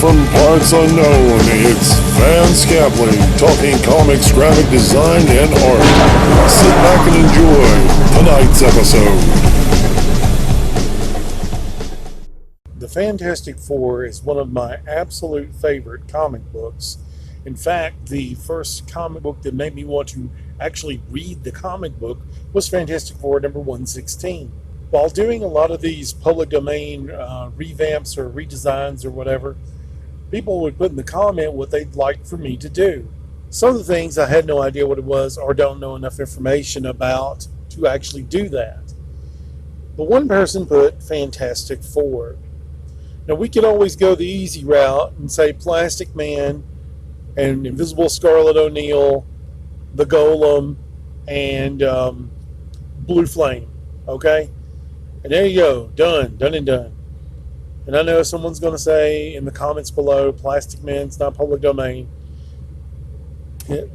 from parts unknown, it's Vance Capley talking comics, graphic design, and art. Sit back and enjoy tonight's episode. The Fantastic Four is one of my absolute favorite comic books. In fact, the first comic book that made me want to actually read the comic book was Fantastic Four number 116. While doing a lot of these public domain revamps or redesigns or whatever, people would put in the comment what they'd like for me to do. Some of the things I had no idea what it was or don't know enough information about to actually do that. But one person put Fantastic Four. Now we could always go the easy route and say Plastic Man and Invisible Scarlet O'Neil, the Golem, and Blue Flame. Okay? And there you go. Done and done. And I know someone's going to say in the comments below, Plastic Man's not public domain.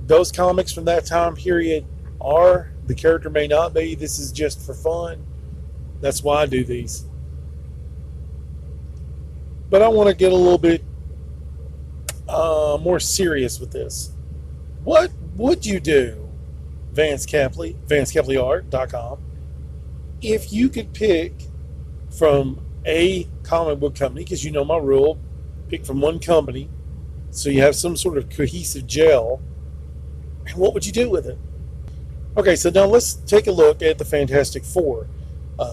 Those comics from that time period are. The character may not be. This is just for fun. That's why I do these. But I want to get a little bit more serious with this. What would you do, Vance Capley, VanceCapleyArt.com, if you could pick from a comic book company, because you know my rule, pick from one company so you have some sort of cohesive gel, and what would you do with it? Okay, so now let's take a look at the Fantastic Four.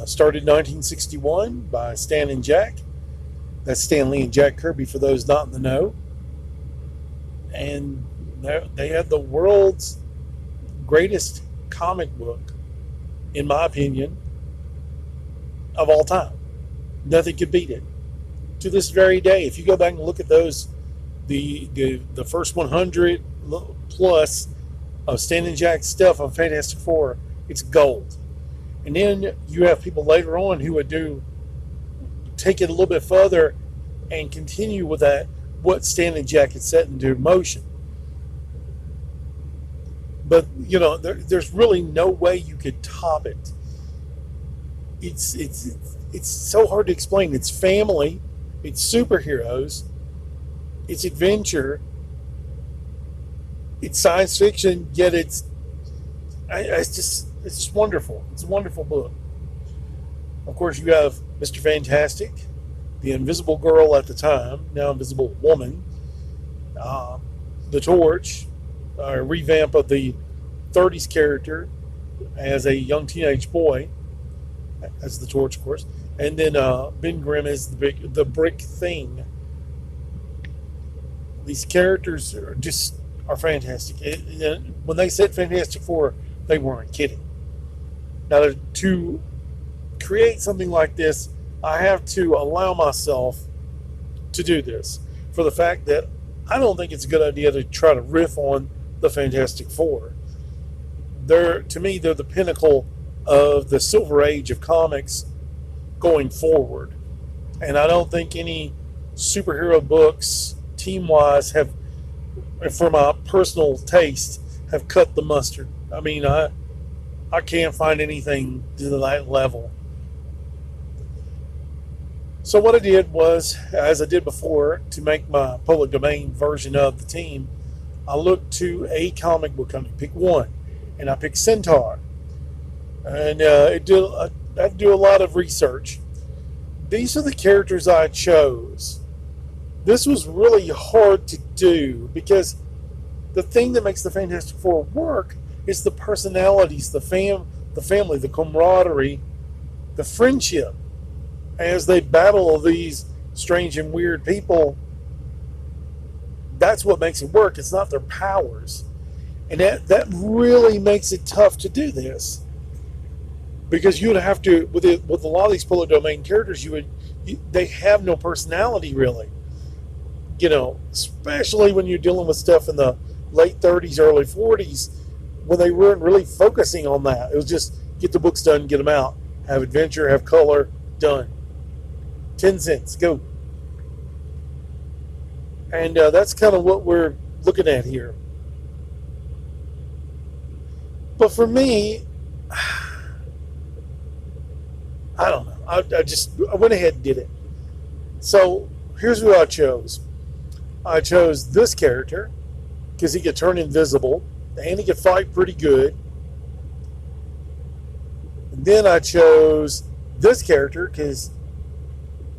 Started in 1961 by Stan and Jack. That's Stan Lee and Jack Kirby for those not in the know. And they had the world's greatest comic book, in my opinion, of all time. Nothing could beat it. To this very day, if you go back and look at those, the first 100 plus of Stan and Jack's stuff on Fantastic Four, it's gold. And then you have people later on who would take it a little bit further and continue with that, what Stan and Jack had set into motion. But, you know, there's really no way you could top it. It's so hard to explain. It's family, it's superheroes, it's adventure, it's science fiction, yet it's just wonderful. It's a wonderful book. Of course, you have Mr. Fantastic, the Invisible Girl at the time, now Invisible Woman, the Torch, a revamp of the 30s character as a young teenage boy, as the Torch, of course, and then Ben Grimm is the Brick Thing. These characters are fantastic. When they said Fantastic Four, they weren't kidding. Now, to create something like this, I have to allow myself to do this for the fact that I don't think it's a good idea to try to riff on the Fantastic Four. To me, they're the pinnacle of the Silver Age of comics going forward. And I don't think any superhero books, team-wise, have, for my personal taste, have cut the mustard. I mean, I can't find anything to that level. So what I did was, as I did before, to make my public domain version of the team, I looked to a comic book company, pick one, and I picked Centaur. And I do a lot of research. These are the characters I chose. This was really hard to do because the thing that makes the Fantastic Four work is the personalities, the family, the camaraderie, the friendship. As they battle these strange and weird people, that's what makes it work. It's not their powers. And that really makes it tough to do this. Because you would have to, with a lot of these public domain characters, they have no personality really. You know, especially when you're dealing with stuff in the late 30s, early 40s, when they weren't really focusing on that. It was just get the books done, get them out, have adventure, have color, done. 10 cents, go. And that's kind of what we're looking at here. But for me, I don't know. I went ahead and did it. So here's who I chose. I chose this character because he could turn invisible and he could fight pretty good. And then I chose this character because,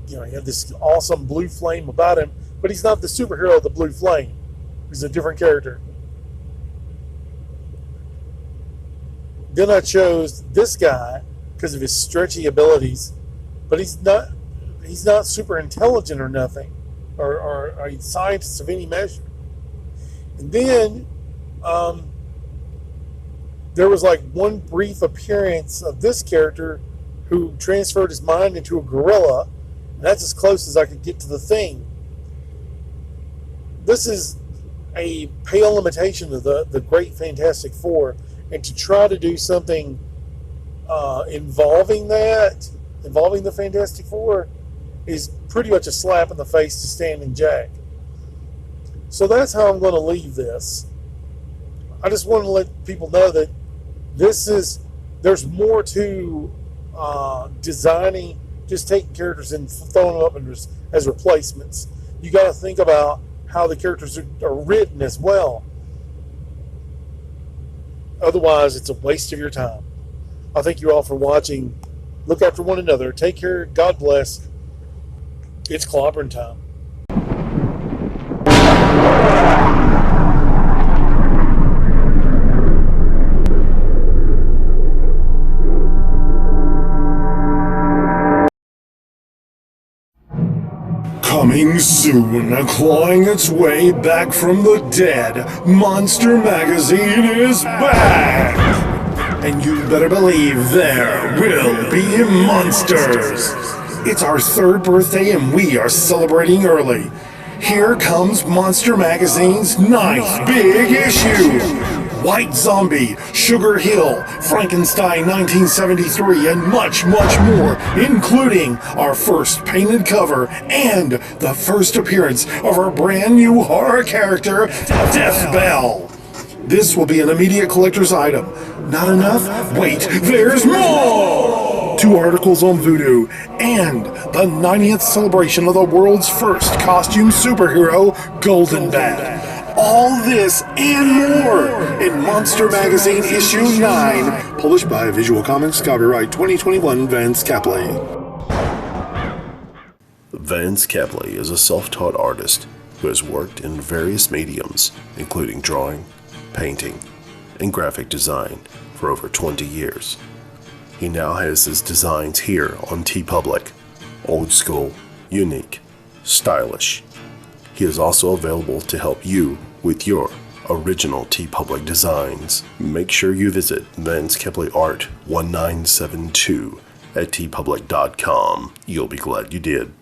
you know, he had this awesome blue flame about him, but he's not the superhero of the blue flame. He's a different character. Then I chose this guy because of his stretchy abilities, but he's not super intelligent or nothing, or a scientist of any measure. And then there was like one brief appearance of this character who transferred his mind into a gorilla, and that's as close as I could get to the thing. This is a pale imitation of the Great Fantastic Four, and to try to do something involving the Fantastic Four, is pretty much a slap in the face to Standing Jack. So that's how I'm going to leave this. I just want to let people know that there's more to designing, just taking characters and throwing them up as replacements. You got to think about how the characters are written as well. Otherwise, it's a waste of your time. I thank you all for watching. Look after one another. Take care. God bless. It's clobbering time. Coming soon, clawing its way back from the dead, Monster Magazine is back! And you better believe there will be monsters! It's our 3rd birthday and we are celebrating early. Here comes Monster Magazine's 9th big issue! White Zombie, Sugar Hill, Frankenstein 1973, and much, much more, including our first painted cover and the first appearance of our brand new horror character, Death Bell. This will be an immediate collector's item. Not enough? Wait, there's more! 2 articles on Voodoo, and the 90th celebration of the world's first costume superhero, Golden Bat. All this and more in Monster Magazine issue 9, published by Visual Comics, copyright 2021, Vance Capley. Vance Capley is a self-taught artist who has worked in various mediums, including drawing, painting, and graphic design for over 20 years. He now has his designs here on TeePublic. Old school, unique, stylish. He is also available to help you with your original TeePublic designs. Make sure you visit Vance Capley Art 1972 at teepublic.com. You'll be glad you did.